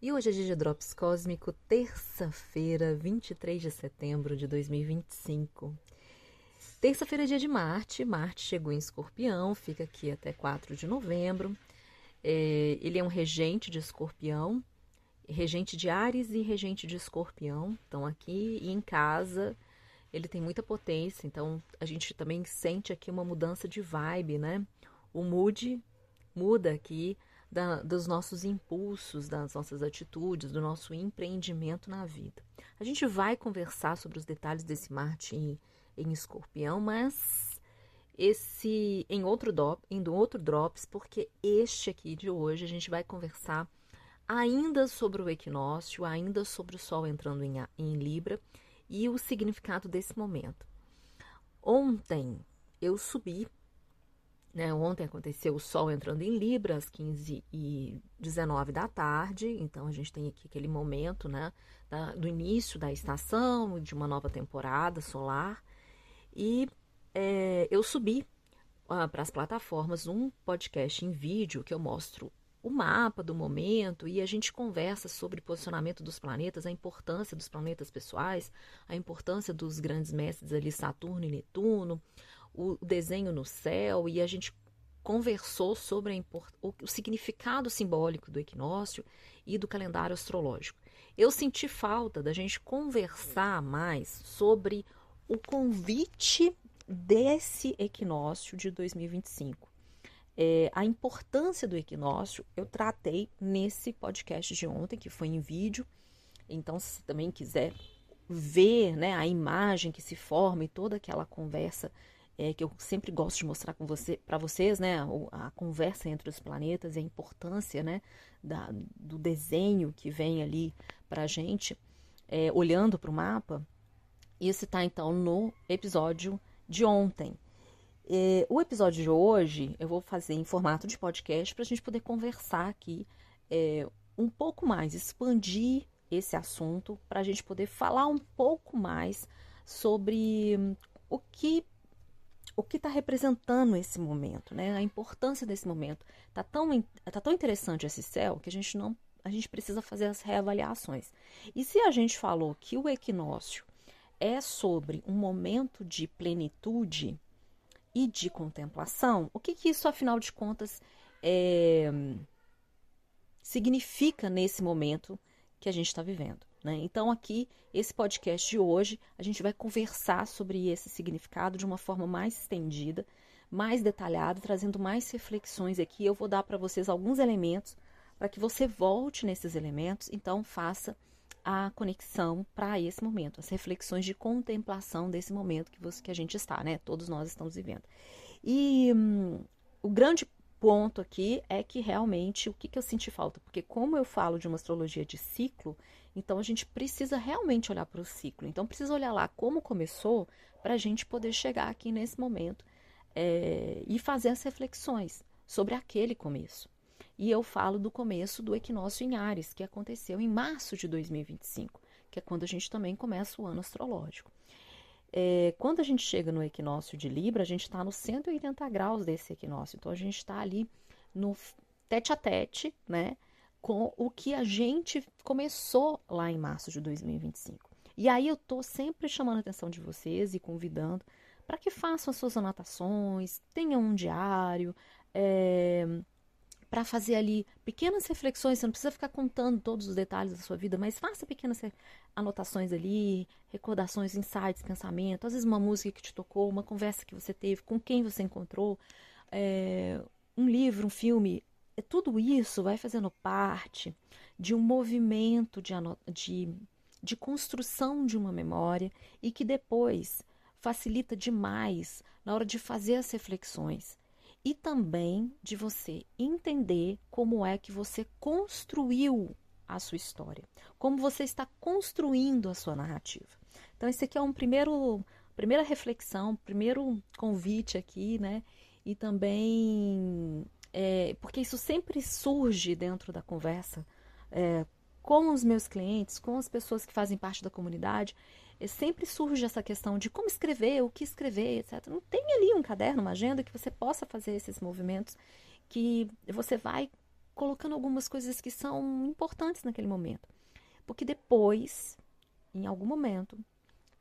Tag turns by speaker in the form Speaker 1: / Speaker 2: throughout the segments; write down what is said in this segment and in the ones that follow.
Speaker 1: E hoje é dia de Drops Cósmico, terça-feira, 23 de setembro de 2025. Terça-feira é dia de Marte. Marte chegou em Escorpião, fica aqui até 4 de novembro. Ele é um regente de Escorpião, regente de Áries e regente de Escorpião. Então aqui e em casa ele tem muita potência, então a gente também sente aqui uma mudança de vibe, né? O mood muda aqui dos nossos impulsos, das nossas atitudes, do nosso empreendimento na vida. A gente vai conversar sobre os detalhes desse Marte em Escorpião, mas em outro Drops, porque este aqui de hoje a gente vai conversar ainda sobre o equinócio, ainda sobre o Sol entrando em Libra e o significado desse momento. Ontem eu subi, né? Ontem aconteceu o Sol entrando em Libra às 15h19 da tarde, então a gente tem aqui aquele momento, né, do início da estação, de uma nova temporada solar, e eu subi para as plataformas um podcast em vídeo que eu mostro o mapa do momento e a gente conversa sobre o posicionamento dos planetas, a importância dos planetas pessoais, a importância dos grandes mestres ali, Saturno e Netuno, o desenho no céu, e a gente conversou sobre o significado simbólico do equinócio e do calendário astrológico. Eu senti falta da gente conversar mais sobre o convite desse equinócio de 2025. A importância do equinócio eu tratei nesse podcast de ontem, que foi em vídeo. Então, se você também quiser ver, né, a imagem que se forma e toda aquela conversa que eu sempre gosto de mostrar para vocês, né, a conversa entre os planetas e a importância, né, do desenho que vem ali para a gente, olhando para o mapa. Isso está, então, no episódio de ontem. O episódio de hoje eu vou fazer em formato de podcast para a gente poder conversar aqui um pouco mais, expandir esse assunto, para a gente poder falar um pouco mais sobre o que está representando esse momento, né? A importância desse momento. Tá tão interessante esse céu que a gente precisa fazer as reavaliações. E se a gente falou que o equinócio é sobre um momento de plenitude e de contemplação, o que isso, afinal de contas, significa nesse momento que a gente está vivendo, né? Então, aqui, esse podcast de hoje, a gente vai conversar sobre esse significado de uma forma mais estendida, mais detalhada, trazendo mais reflexões aqui. Eu vou dar para vocês alguns elementos para que você volte nesses elementos, então faça a conexão para esse momento, as reflexões de contemplação desse momento que a gente está, né? Todos nós estamos vivendo. E o grande ponto aqui é que realmente o que eu senti falta, porque como eu falo de uma astrologia de ciclo, então a gente precisa realmente olhar para o ciclo. Então precisa olhar lá como começou para a gente poder chegar aqui nesse momento e fazer as reflexões sobre aquele começo. E eu falo do começo do equinócio em Áries, que aconteceu em março de 2025, que é quando a gente também começa o ano astrológico. Quando a gente chega no equinócio de Libra, a gente está nos 180 graus desse equinócio. Então, a gente está ali no tete a tete, né, com o que a gente começou lá em março de 2025. E aí eu estou sempre chamando a atenção de vocês e convidando para que façam as suas anotações, tenham um diário, para fazer ali pequenas reflexões. Você não precisa ficar contando todos os detalhes da sua vida, mas faça pequenas anotações ali, recordações, insights, pensamento, às vezes uma música que te tocou, uma conversa que você teve, com quem você encontrou, um livro, um filme. Tudo isso vai fazendo parte de um movimento de construção de uma memória e que depois facilita demais na hora de fazer as reflexões. E também de você entender como é que você construiu a sua história, como você está construindo a sua narrativa. Então, esse aqui é primeira reflexão, primeiro convite aqui, né? E também, porque isso sempre surge dentro da conversa com os meus clientes, com as pessoas que fazem parte da comunidade, sempre surge essa questão de como escrever, o que escrever, etc. Não tem ali um caderno, uma agenda que você possa fazer esses movimentos, que você vai colocando algumas coisas que são importantes naquele momento. Porque depois, em algum momento,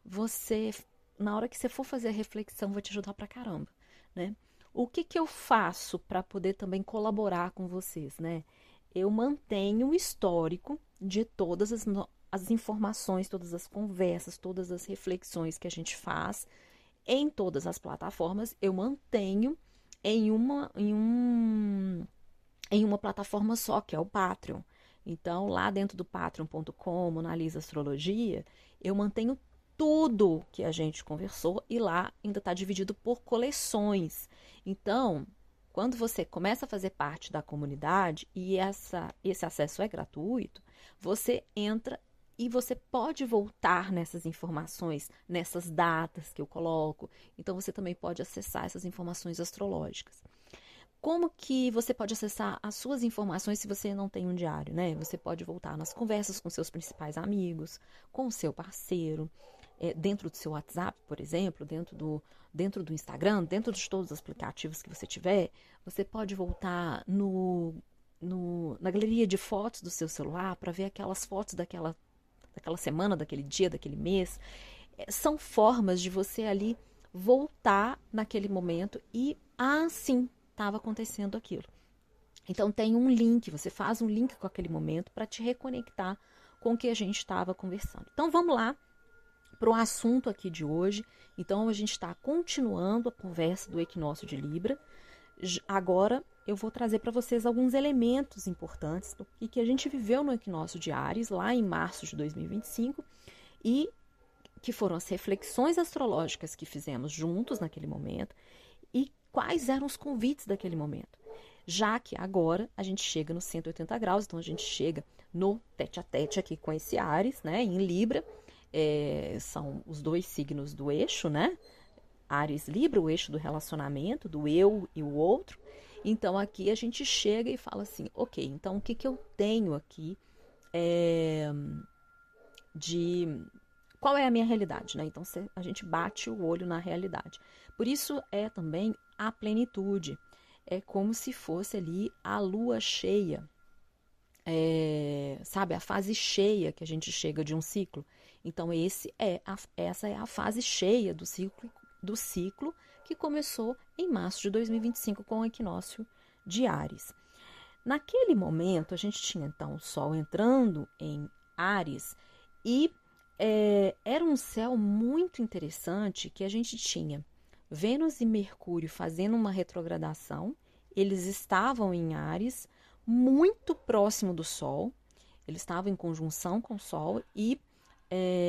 Speaker 1: você, na hora que você for fazer a reflexão, vai te ajudar pra caramba, né? O que que eu faço para poder também colaborar com vocês, né? Eu mantenho o histórico de todas as informações, todas as conversas, todas as reflexões que a gente faz em todas as plataformas. Eu mantenho em uma plataforma só, que é o Patreon. Então, lá dentro do patreon.com, Monalisa Astrologia, eu mantenho tudo que a gente conversou e lá ainda está dividido por coleções. Então, quando você começa a fazer parte da comunidade e esse acesso é gratuito, você entra e você pode voltar nessas informações, nessas datas que eu coloco. Então, você também pode acessar essas informações astrológicas. Como que você pode acessar as suas informações se você não tem um diário, né? Você pode voltar nas conversas com seus principais amigos, com o seu parceiro, dentro do seu WhatsApp, por exemplo, dentro do Instagram, dentro de todos os aplicativos que você tiver. Você pode voltar na galeria de fotos do seu celular para ver aquelas fotos daquela semana, daquele dia, daquele mês. São formas de você ali voltar naquele momento e, sim, estava acontecendo aquilo. Então tem um link, você faz um link com aquele momento para te reconectar com o que a gente estava conversando. Então vamos lá para o assunto aqui de hoje. Então a gente está continuando a conversa do equinócio de Libra. Agora eu vou trazer para vocês alguns elementos importantes do que a gente viveu no equinócio de Áries, lá em março de 2025, e que foram as reflexões astrológicas que fizemos juntos naquele momento, e quais eram os convites daquele momento. Já que agora a gente chega nos 180 graus, então a gente chega no tete-a-tete aqui com esse Áries, né, em Libra. São os dois signos do eixo, né? Áries Libra, o eixo do relacionamento, do eu e o outro. Então aqui a gente chega e fala assim, ok, então o que eu tenho aqui qual é a minha realidade, né? Então a gente bate o olho na realidade. Por isso é também a plenitude. É como se fosse ali a lua cheia, sabe? A fase cheia que a gente chega de um ciclo. Então essa é a fase cheia do ciclo que começou em março de 2025 com o equinócio de Áries. Naquele momento a gente tinha então o Sol entrando em Áries e era um céu muito interessante que a gente tinha Vênus e Mercúrio fazendo uma retrogradação. Eles estavam em Áries, muito próximo do Sol. Eles estavam em conjunção com o Sol e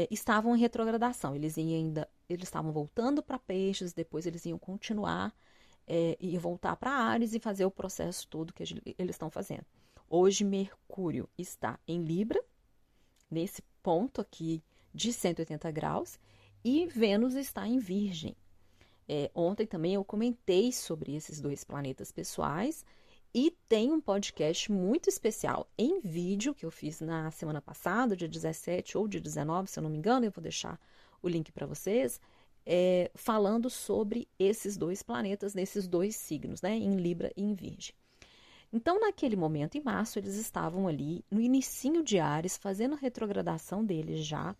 Speaker 1: estavam em retrogradação. Eles estavam voltando para Peixes, depois eles iam continuar e voltar para Áries e fazer o processo todo que eles estão fazendo. Hoje Mercúrio está em Libra, nesse ponto aqui de 180 graus, e Vênus está em Virgem. Ontem também eu comentei sobre esses dois planetas pessoais e tem um podcast muito especial em vídeo que eu fiz na semana passada, dia 17 ou dia 19, se eu não me engano, eu vou deixar o link para vocês, falando sobre esses dois planetas, nesses dois signos, né, em Libra e em Virgem. Então, naquele momento, em março, eles estavam ali no inicinho de Áries, fazendo a retrogradação deles já,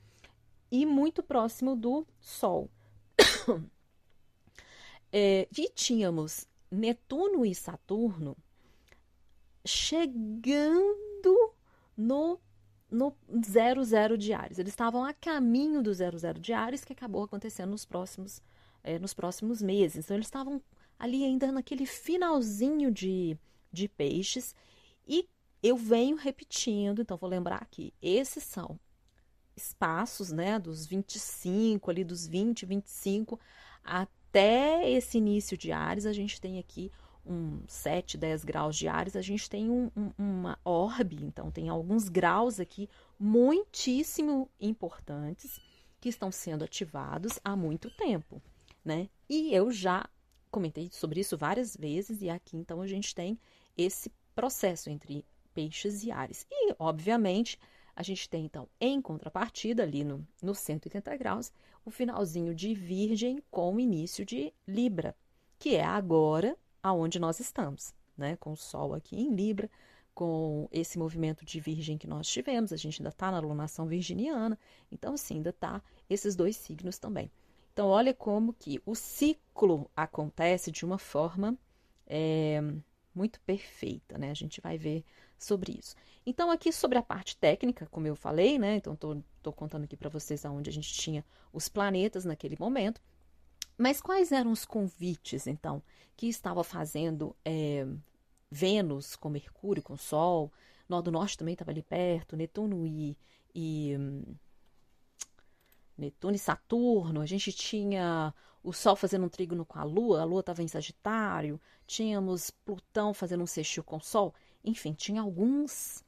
Speaker 1: e muito próximo do Sol. E tínhamos Netuno e Saturno chegando no 00 de Áries. Eles estavam a caminho do 00 de Áries, que acabou acontecendo nos próximos meses. Então, eles estavam ali ainda naquele finalzinho de Peixes. E eu venho repetindo, então vou lembrar aqui, esses são espaços, né, dos 25, ali dos 20, 25, até esse início de Áries, a gente tem aqui 7, 10 graus de Áries, a gente tem uma orbe, então tem alguns graus aqui muitíssimo importantes que estão sendo ativados há muito tempo, né? E eu já comentei sobre isso várias vezes, e aqui então a gente tem esse processo entre Peixes e Áries. E, obviamente, a gente tem, então, em contrapartida, ali no 180 graus, o finalzinho de Virgem com o início de Libra, que é agora aonde nós estamos, né? Com o Sol aqui em Libra, com esse movimento de virgem que nós tivemos, a gente ainda está na alunação virginiana, então assim, ainda está esses 2 signos também. Então olha como que o ciclo acontece de uma forma muito perfeita, né? A gente vai ver sobre isso. Então aqui sobre a parte técnica, como eu falei, né? Então tô contando aqui para vocês aonde a gente tinha os planetas naquele momento. Mas quais eram os convites, então, que estava fazendo Vênus com Mercúrio, com Sol? Nó do Norte também estava ali perto, e Netuno e Saturno. A gente tinha o Sol fazendo um trígono com a Lua estava em Sagitário, tínhamos Plutão fazendo um sextil com o Sol. Enfim, tinha alguns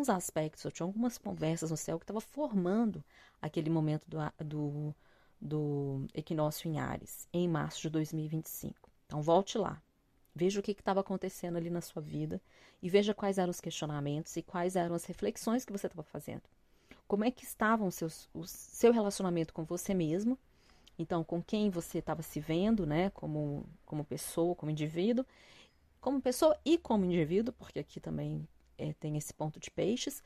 Speaker 1: aspectos, tinha algumas conversas no céu que estava formando aquele momento do equinócio em Áries, em março de 2025. Então, volte lá. Veja o que estava acontecendo ali na sua vida e veja quais eram os questionamentos e quais eram as reflexões que você estava fazendo. Como é que estavam o seu relacionamento com você mesmo, então com quem você estava se vendo, né, como pessoa, como indivíduo e como indivíduo, porque aqui também tem esse ponto de peixes,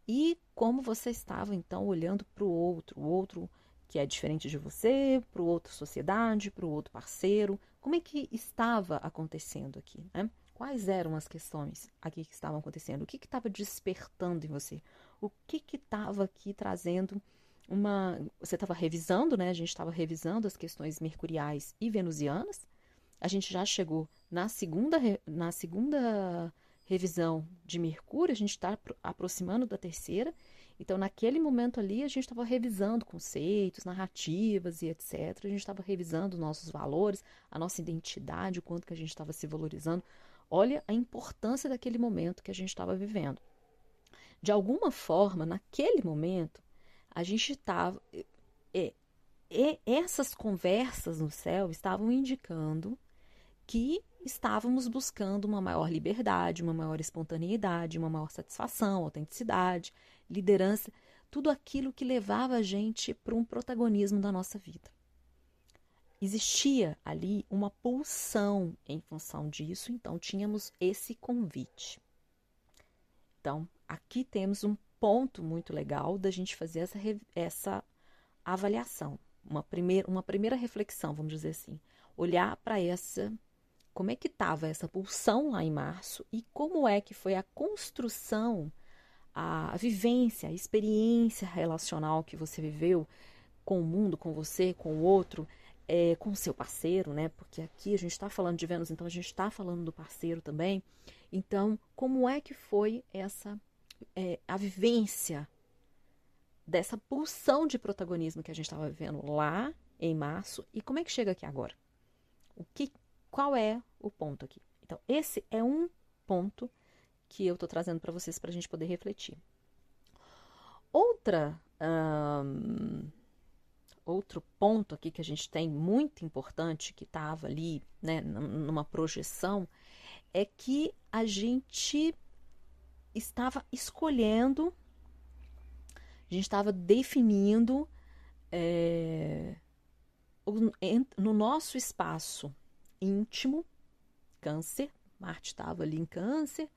Speaker 1: e como você estava então olhando para o outro que é diferente de você, para o outro sociedade, para o outro parceiro, como é que estava acontecendo aqui, né? Quais eram as questões aqui que estavam acontecendo? O que estava despertando em você? O que estava aqui trazendo Você estava revisando, né? A gente estava revisando as questões mercuriais e venusianas. A gente já chegou na segunda revisão de Mercúrio, a gente está aproximando da terceira. Então, naquele momento ali, a gente estava revisando conceitos, narrativas e etc. A gente estava revisando nossos valores, a nossa identidade, o quanto que a gente estava se valorizando. Olha a importância daquele momento que a gente estava vivendo. De alguma forma, naquele momento, a gente estava... essas conversas no céu estavam indicando que estávamos buscando uma maior liberdade, uma maior espontaneidade, uma maior satisfação, autenticidade, liderança, tudo aquilo que levava a gente para um protagonismo da nossa vida. Existia ali uma pulsão em função disso, então tínhamos esse convite. Então, aqui temos um ponto muito legal da gente fazer essa avaliação, uma primeira reflexão, vamos dizer assim, olhar para como é que estava essa pulsão lá em março e como é que foi a construção, a vivência, a experiência relacional que você viveu com o mundo, com você, com o outro, com o seu parceiro, né? Porque aqui a gente está falando de Vênus, então a gente está falando do parceiro também. Então, como é que foi a vivência dessa pulsão de protagonismo que a gente estava vivendo lá em março e como é que chega aqui agora? Qual é o ponto aqui? Então, esse é um ponto que eu estou trazendo para vocês para a gente poder refletir. Outro ponto aqui que a gente tem muito importante, que estava ali, né, numa projeção, é que a gente estava escolhendo, a gente estava definindo no nosso espaço íntimo, Câncer, Marte estava ali em Câncer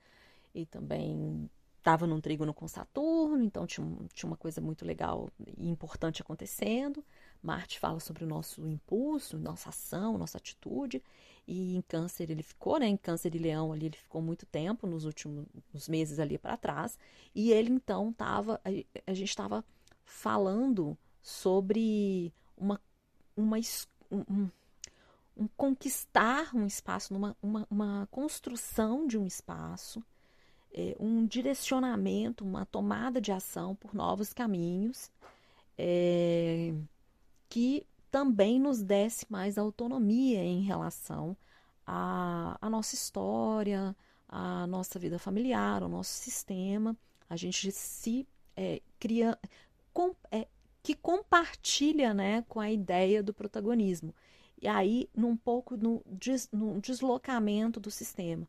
Speaker 1: e também estava num trígono com Saturno, então tinha uma coisa muito legal e importante acontecendo. Marte fala sobre o nosso impulso, nossa ação, nossa atitude, e em Câncer ele ficou, né? Em Câncer e Leão ali ele ficou muito tempo, nos últimos meses ali para trás, e ele então a gente estava falando sobre conquistar um espaço, uma construção de um espaço, um direcionamento, uma tomada de ação por novos caminhos, que também nos desse mais autonomia em relação à nossa história, à nossa vida familiar, ao nosso sistema. A gente se cria, que compartilha, né, com a ideia do protagonismo. E aí, num deslocamento do sistema,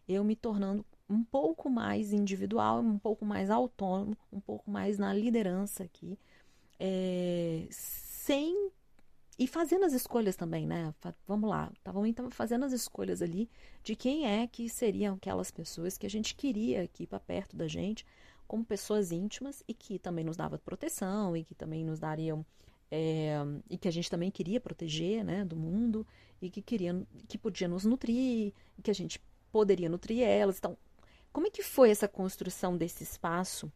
Speaker 1: eu me tornando um pouco mais individual, um pouco mais autônomo, um pouco mais na liderança aqui, sem E fazendo as escolhas também, né? Vamos lá, estavam então fazendo as escolhas ali de quem é que seriam aquelas pessoas que a gente queria aqui para perto da gente, como pessoas íntimas e que também nos dava proteção e que também nos dariam e que a gente também queria proteger, né, do mundo e que podia nos nutrir e que a gente poderia nutrir elas. Então, como é que foi essa construção desse espaço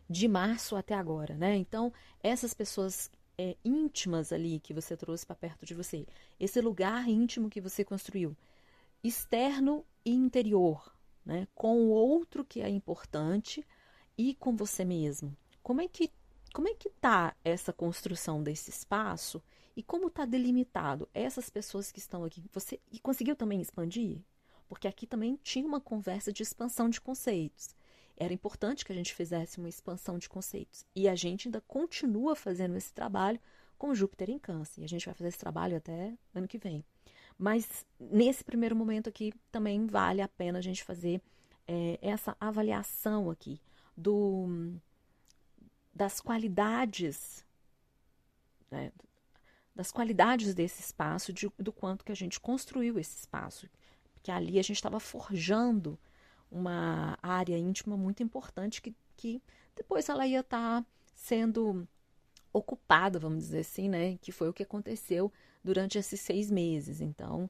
Speaker 1: de março até agora, né? Então, essas pessoas íntimas ali que você trouxe para perto de você, esse lugar íntimo que você construiu, externo e interior, né? Com o outro que é importante e com você mesmo. Como é que tá essa construção desse espaço e como está delimitado essas pessoas que estão aqui? Você e conseguiu também expandir? Porque aqui também tinha uma conversa de expansão de conceitos. Era importante que a gente fizesse uma expansão de conceitos. E a gente ainda continua fazendo esse trabalho com Júpiter em Câncer. E a gente vai fazer esse trabalho até ano que vem. Mas nesse primeiro momento aqui também vale a pena a gente fazer essa avaliação aqui das qualidades, né, das qualidades desse espaço, do quanto que a gente construiu esse espaço. Porque ali a gente estava forjando uma área íntima muito importante que depois ela ia estar sendo ocupada, vamos dizer assim, né? Que foi o que aconteceu durante esses 6 meses. Então,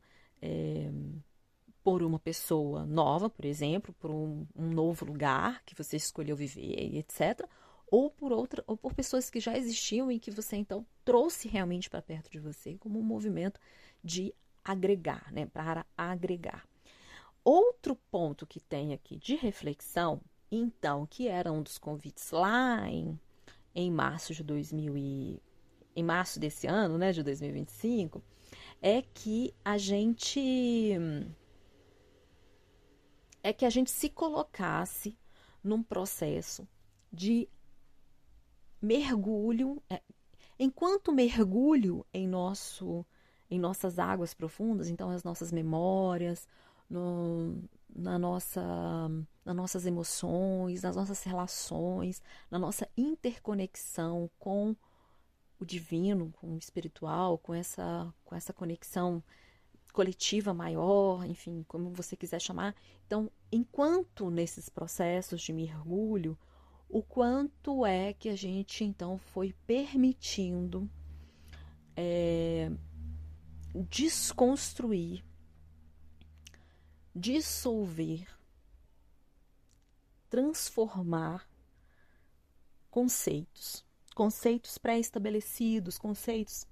Speaker 1: por uma pessoa nova, por exemplo, por um novo lugar que você escolheu viver, etc., ou por pessoas que já existiam e que você então trouxe realmente para perto de você como um movimento de agregar, né? Para agregar. Outro ponto que tem aqui de reflexão, então, que era um dos convites lá em março de em março desse ano, né, de 2025, é que a gente se colocasse num processo de mergulho, enquanto mergulho em nossas águas profundas, então as nossas memórias, nas nossas emoções, nas nossas relações, na nossa interconexão com o divino, com o espiritual, com essa conexão coletiva maior, enfim, como você quiser chamar. Então, enquanto nesses processos de mergulho, o quanto é que a gente então foi permitindo desconstruir, dissolver, transformar conceitos pré-estabelecidos, conceitos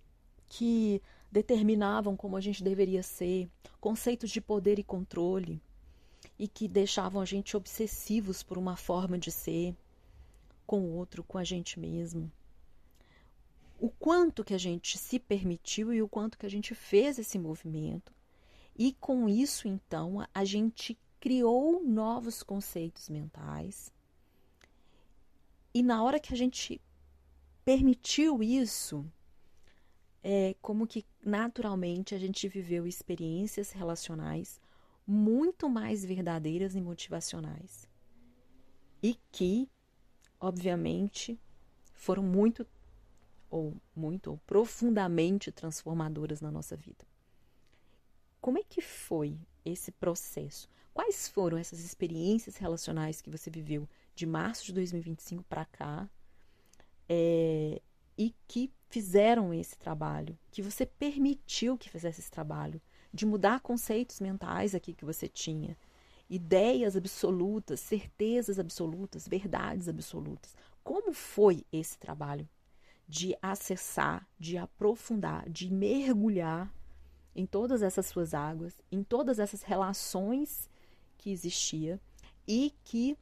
Speaker 1: que determinavam como a gente deveria ser, conceitos de poder e controle e que deixavam a gente obsessivos por uma forma de ser com o outro, com a gente mesmo. O quanto que a gente se permitiu e o quanto que a gente fez esse movimento. E com isso, então, a gente criou novos conceitos mentais. E na hora que a gente permitiu isso, como que naturalmente a gente viveu experiências relacionais muito mais verdadeiras e motivacionais. E que, obviamente, foram muito ou profundamente transformadoras na nossa vida. Como é que foi esse processo? Quais foram essas experiências relacionais que você viveu de março de 2025 para cá e que fizeram esse trabalho, que você permitiu que fizesse esse trabalho, de mudar conceitos mentais aqui que você tinha, ideias absolutas, certezas absolutas, verdades absolutas. Como foi esse trabalho de acessar, de aprofundar, de mergulhar em todas essas suas águas, em todas essas relações que existia e que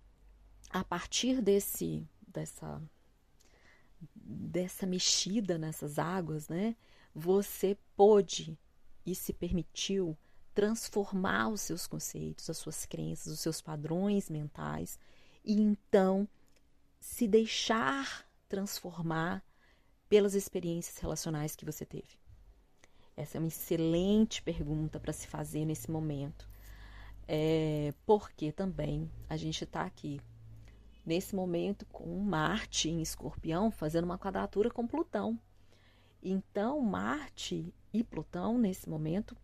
Speaker 1: a partir dessa mexida nessas águas, né, você pôde e se permitiu transformar os seus conceitos, as suas crenças, os seus padrões mentais e então se deixar transformar pelas experiências relacionais que você teve. Essa é uma excelente pergunta para se fazer nesse momento. Porque também a gente está aqui, nesse momento, com Marte em Escorpião, fazendo uma quadratura com Plutão. Então, Marte e Plutão, nesse momento,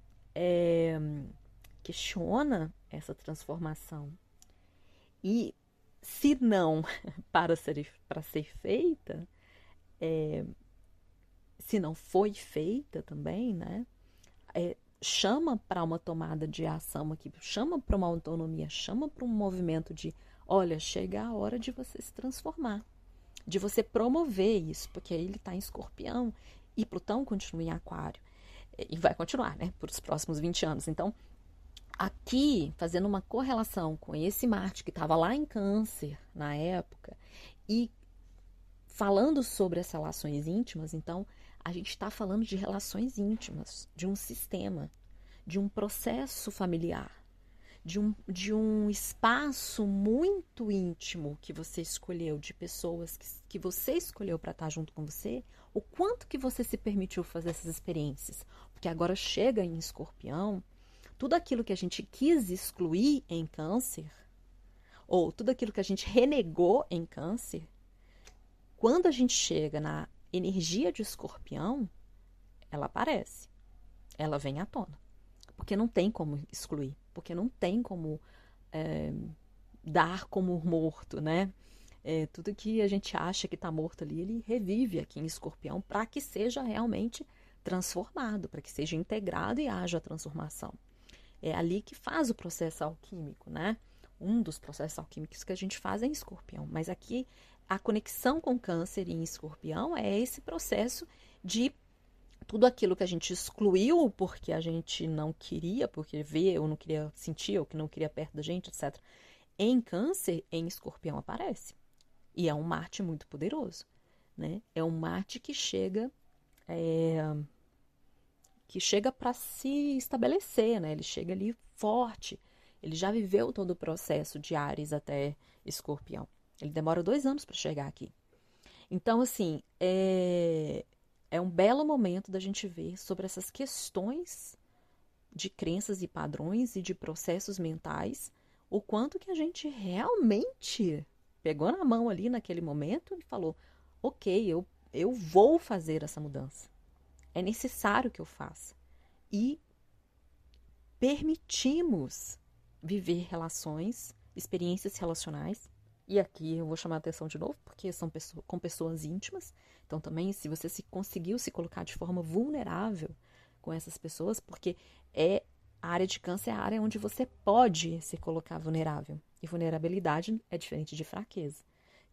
Speaker 1: questiona essa transformação. E, se não para ser feita, se não foi feita também, né? Chama para uma tomada de ação aqui, chama para uma autonomia, chama para um movimento de, olha, chega a hora de você se transformar, de você promover isso, porque aí ele está em Escorpião e Plutão continua em Aquário. E vai continuar, né, por os próximos 20 anos. Então, aqui, fazendo uma correlação com esse Marte que estava lá em Câncer na época, e falando sobre as relações íntimas, então, a gente está falando de relações íntimas, de um sistema, de um processo familiar, de um espaço muito íntimo que você escolheu, de pessoas que você escolheu para estar junto com você, o quanto que você se permitiu fazer essas experiências. Porque agora chega em Escorpião, tudo aquilo que a gente quis excluir em Câncer, ou tudo aquilo que a gente renegou em Câncer, quando a gente chega na energia de Escorpião, ela aparece, ela vem à tona. Porque não tem como excluir, porque não tem como dar como morto, né? Tudo que a gente acha que está morto ali, ele revive aqui em Escorpião para que seja realmente transformado, para que seja integrado e haja transformação. É ali que faz o processo alquímico, né? Um dos processos alquímicos que a gente faz é em Escorpião, mas aqui a conexão com Câncer em Escorpião é esse processo de tudo aquilo que a gente excluiu porque a gente não queria, porque vê ou não queria sentir, ou que não queria perto da gente, etc. Em Câncer, em Escorpião aparece. E é um Marte muito poderoso, né? É um Marte que chega para se estabelecer, né? Ele chega ali forte. Ele já viveu todo o processo de Áries até Escorpião. Ele demora 2 anos para chegar aqui. Então, assim, é um belo momento da gente ver sobre essas questões de crenças e padrões e de processos mentais, o quanto que a gente realmente pegou na mão ali naquele momento e falou, ok, eu vou fazer essa mudança. É necessário que eu faça. E permitimos viver relações, experiências relacionais. E aqui eu vou chamar a atenção de novo, porque são com pessoas íntimas. Então também, se você conseguiu se colocar de forma vulnerável com essas pessoas, porque a área de Câncer é a área onde você pode se colocar vulnerável. E vulnerabilidade é diferente de fraqueza.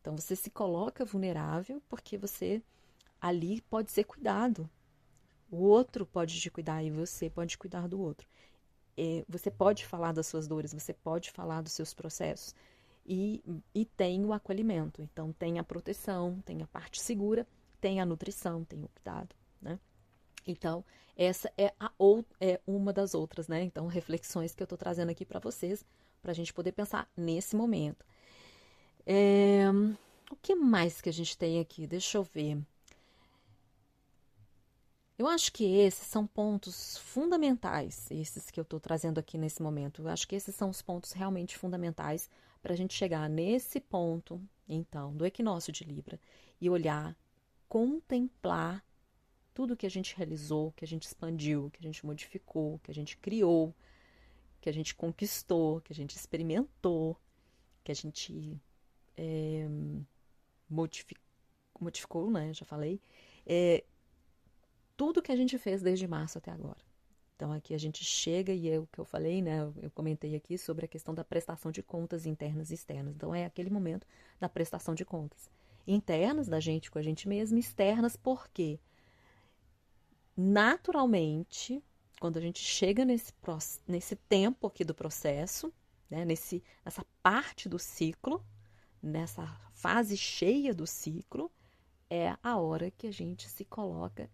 Speaker 1: Então você se coloca vulnerável porque você ali pode ser cuidado. O outro pode te cuidar e você pode cuidar do outro. Você pode falar das suas dores, você pode falar dos seus processos. E tem o acolhimento. Então tem a proteção, tem a parte segura, tem a nutrição, tem o cuidado, né? Então essa é uma das outras, né? Então reflexões que eu estou trazendo aqui para vocês, para a gente poder pensar nesse momento. O que mais que a gente tem aqui? Deixa eu ver. Eu acho que esses são pontos fundamentais, esses que eu estou trazendo aqui nesse momento. Eu acho que esses são os pontos realmente fundamentais para a gente chegar nesse ponto, então, do equinócio de Libra e olhar, contemplar tudo que a gente realizou, que a gente expandiu, que a gente modificou, que a gente criou, que a gente conquistou, que a gente experimentou, que a gente modificou, né? Já falei. Tudo que a gente fez desde março até agora. Então aqui a gente chega e é o que eu falei, né? Eu comentei aqui sobre a questão da prestação de contas internas e externas. Então é aquele momento da prestação de contas. Internas da gente com a gente mesma, externas porque naturalmente, quando a gente chega nesse tempo aqui do processo, né? Nessa parte do ciclo, nessa fase cheia do ciclo, é a hora que a gente se coloca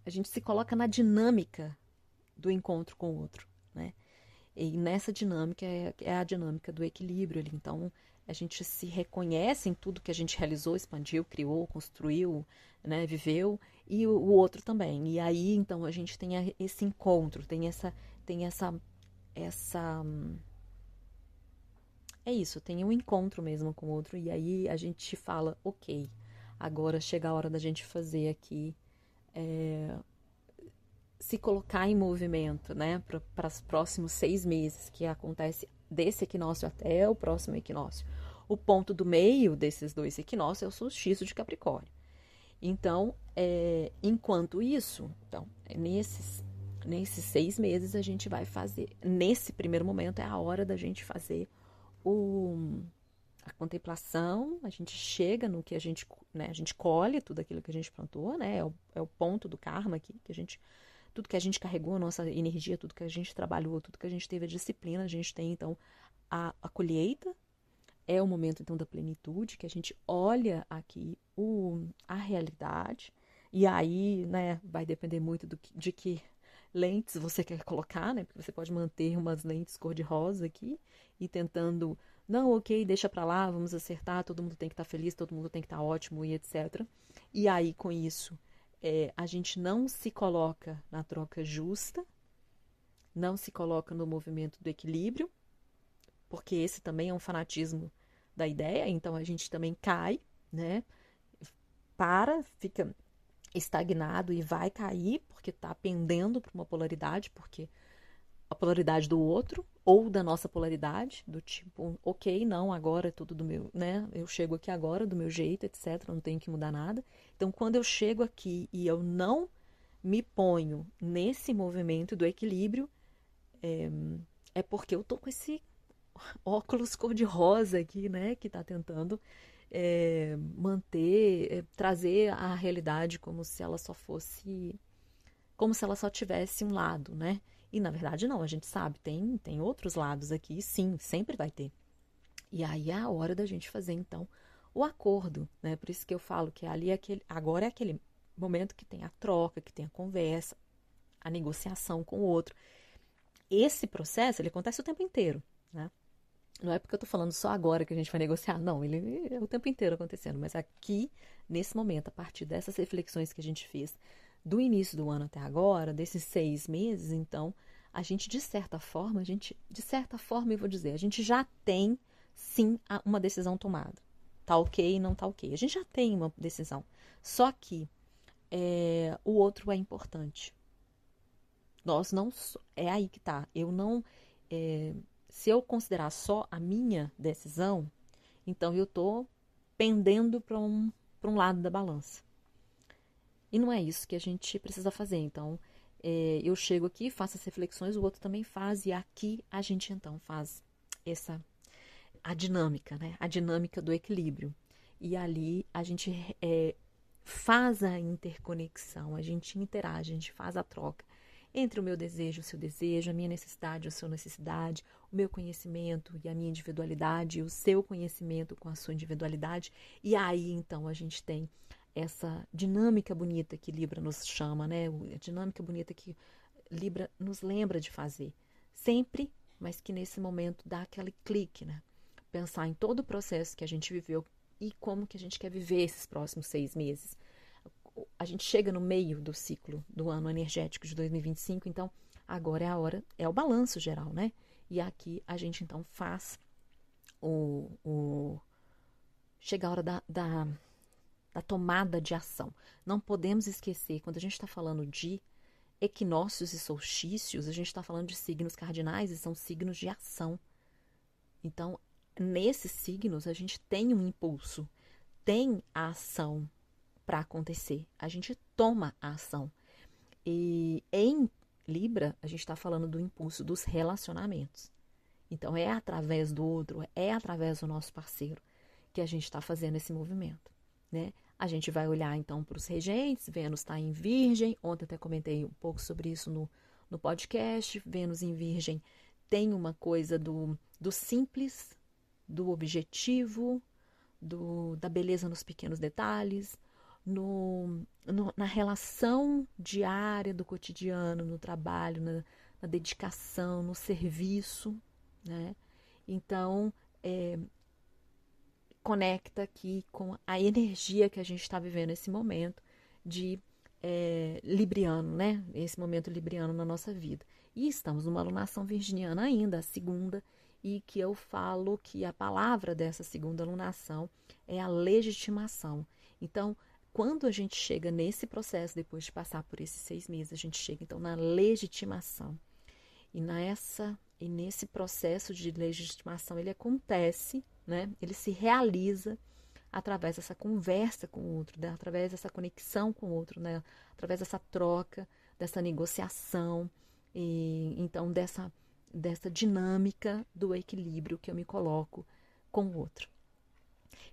Speaker 1: a gente se coloca na dinâmica do encontro com o outro, né? E nessa dinâmica é a dinâmica do equilíbrio ali. Então, a gente se reconhece em tudo que a gente realizou, expandiu, criou, construiu, né, viveu, e o outro também. E aí, então, a gente tem esse encontro, tem essa é isso, tem um encontro mesmo com o outro, e aí a gente fala, ok, agora chega a hora da gente fazer aqui, se colocar em movimento, né, para os próximos 6 meses, que acontece desse equinócio até o próximo equinócio. O ponto do meio desses 2 equinócios é o solstício de Capricórnio. Então, enquanto isso, então, nesses 6 meses a gente vai fazer, nesse primeiro momento é a hora da gente fazer a contemplação, a gente chega no que a gente, né, a gente colhe tudo aquilo que a gente plantou, né, é o ponto do karma aqui, que a gente, tudo que a gente carregou, a nossa energia, tudo que a gente trabalhou, tudo que a gente teve a disciplina, a gente tem então a colheita, é o momento então da plenitude, que a gente olha aqui a realidade, e aí, né, vai depender muito de que lentes você quer colocar, né, porque você pode manter umas lentes cor-de-rosa aqui, e tentando, não, ok, deixa pra lá, vamos acertar, todo mundo tem que estar feliz, todo mundo tem que estar ótimo, e etc. E aí, com isso, a gente não se coloca na troca justa, não se coloca no movimento do equilíbrio, porque esse também é um fanatismo da ideia, então a gente também cai, né? Fica estagnado e vai cair, porque está pendendo para uma polaridade, porque a polaridade do outro, ou da nossa polaridade, do tipo, ok, não, agora é tudo do meu, né? Eu chego aqui agora do meu jeito, etc., não tenho que mudar nada. Então, quando eu chego aqui e eu não me ponho nesse movimento do equilíbrio, é porque eu tô com esse óculos cor-de-rosa aqui, né, que está tentando trazer a realidade como se ela só fosse, como se ela só tivesse um lado, né? E na verdade não, a gente sabe, tem outros lados aqui, sim, sempre vai ter. E aí é a hora da gente fazer então o acordo, né? Por isso que eu falo que agora é aquele momento que tem a troca, que tem a conversa, a negociação com o outro. Esse processo, ele acontece o tempo inteiro, né? Não é porque eu tô falando só agora que a gente vai negociar, não, ele é o tempo inteiro acontecendo, mas aqui, nesse momento, a partir dessas reflexões que a gente fez do início do ano até agora, desses 6 meses, então, a gente, de certa forma, eu vou dizer, a gente já tem, sim, uma decisão tomada. Tá ok, não tá ok. A gente já tem uma decisão. Só que o outro é importante. Nós não... É aí que tá. Eu não... se eu considerar só a minha decisão, então eu estou pendendo para um lado da balança. E não é isso que a gente precisa fazer. Então, eu chego aqui, faço as reflexões, o outro também faz, e aqui a gente então faz a dinâmica, né? A dinâmica do equilíbrio. E ali a gente faz a interconexão, a gente interage, a gente faz a troca entre o meu desejo e o seu desejo, a minha necessidade e a sua necessidade, o meu conhecimento e a minha individualidade, e o seu conhecimento com a sua individualidade. E aí, então, a gente tem essa dinâmica bonita que Libra nos chama, né? A dinâmica bonita que Libra nos lembra de fazer. Sempre, mas que nesse momento dá aquele clique, né? Pensar em todo o processo que a gente viveu e como que a gente quer viver esses próximos 6 meses. A gente chega no meio do ciclo do ano energético de 2025, então agora é a hora, é o balanço geral, né? E aqui a gente então faz chega a hora da tomada de ação. Não podemos esquecer, quando a gente está falando de equinócios e solstícios, a gente está falando de signos cardinais e são signos de ação. Então, nesses signos, a gente tem um impulso, tem a ação para acontecer. A gente toma a ação. E em Libra, a gente está falando do impulso dos relacionamentos. Então, é através do outro, é através do nosso parceiro que a gente está fazendo esse movimento, né? A gente vai olhar, então, para os regentes. Vênus está em Virgem. Ontem até comentei um pouco sobre isso no podcast. Vênus em Virgem tem uma coisa do simples, do objetivo, da beleza nos pequenos detalhes, na relação diária do cotidiano, no trabalho, na dedicação, no serviço, né? Então, conecta aqui com a energia que a gente está vivendo nesse momento de libriano, né? Esse momento libriano na nossa vida. E estamos numa alunação virginiana ainda, a segunda, e que eu falo que a palavra dessa segunda alunação é a legitimação. Então, quando a gente chega nesse processo, depois de passar por esses 6 meses, a gente chega então na legitimação. E nesse processo de legitimação, ele acontece, né? Ele se realiza através dessa conversa com o outro, né? Através dessa conexão com o outro, né? Através dessa troca, dessa negociação, e então dessa dinâmica do equilíbrio que eu me coloco com o outro.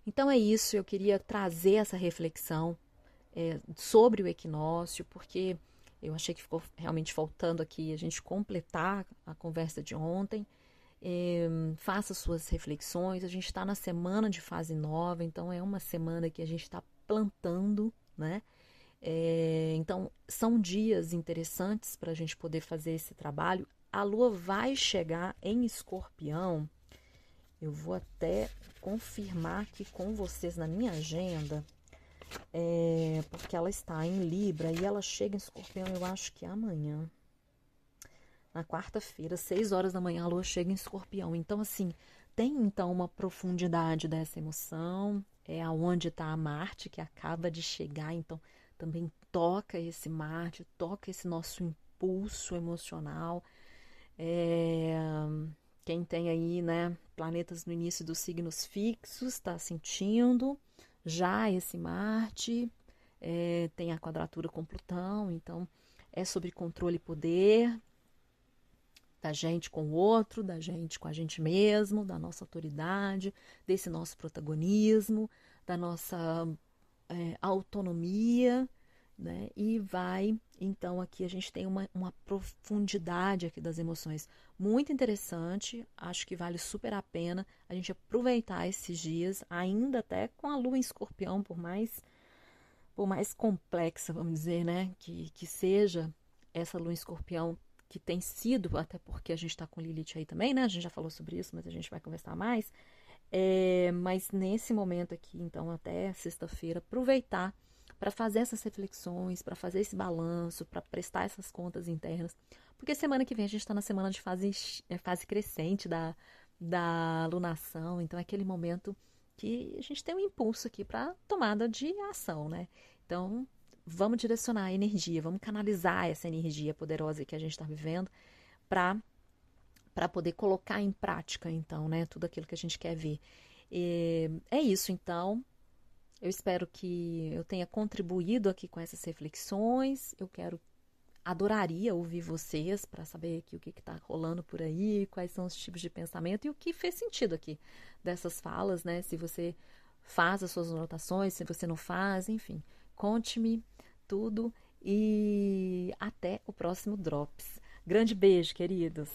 Speaker 1: Então é isso, eu queria trazer essa reflexão sobre o equinócio, porque eu achei que ficou realmente faltando aqui a gente completar a conversa de ontem. Faça suas reflexões, a gente está na semana de fase nova, então é uma semana que a gente está plantando, né? Então são dias interessantes para a gente poder fazer esse trabalho. A lua vai chegar em Escorpião, eu vou até confirmar aqui com vocês na minha agenda, porque ela está em Libra e ela chega em Escorpião, eu acho que amanhã. Na quarta-feira, 6 horas da manhã, a lua chega em Escorpião. Então, assim, tem então uma profundidade dessa emoção. É aonde está a Marte, que acaba de chegar. Então, também toca esse Marte, toca esse nosso impulso emocional. Quem tem aí, né, planetas no início dos signos fixos, está sentindo já esse Marte. Tem a quadratura com Plutão. Então, é sobre controle e poder da gente com o outro, da gente com a gente mesmo, da nossa autoridade, desse nosso protagonismo, da nossa autonomia, né? E vai, então aqui a gente tem uma profundidade aqui das emoções muito interessante, acho que vale super a pena a gente aproveitar esses dias, ainda até com a lua em Escorpião, por mais complexa, vamos dizer, né? Que seja essa lua em Escorpião, que tem sido, até porque a gente está com Lilith aí também, né? A gente já falou sobre isso, mas a gente vai conversar mais. Mas nesse momento aqui, então, até sexta-feira, aproveitar para fazer essas reflexões, para fazer esse balanço, para prestar essas contas internas. Porque semana que vem a gente está na semana de fase crescente da alunação, então é aquele momento que a gente tem um impulso aqui para tomada de ação, né? Então, vamos direcionar a energia, vamos canalizar essa energia poderosa que a gente está vivendo para poder colocar em prática, então, né, tudo aquilo que a gente quer ver. É isso, então. Eu espero que eu tenha contribuído aqui com essas reflexões. Adoraria ouvir vocês para saber aqui o que está rolando por aí, quais são os tipos de pensamento e o que fez sentido aqui dessas falas, né? Se você faz as suas anotações, se você não faz, enfim. Conte-me tudo e até o próximo Drops. Grande beijo, queridos!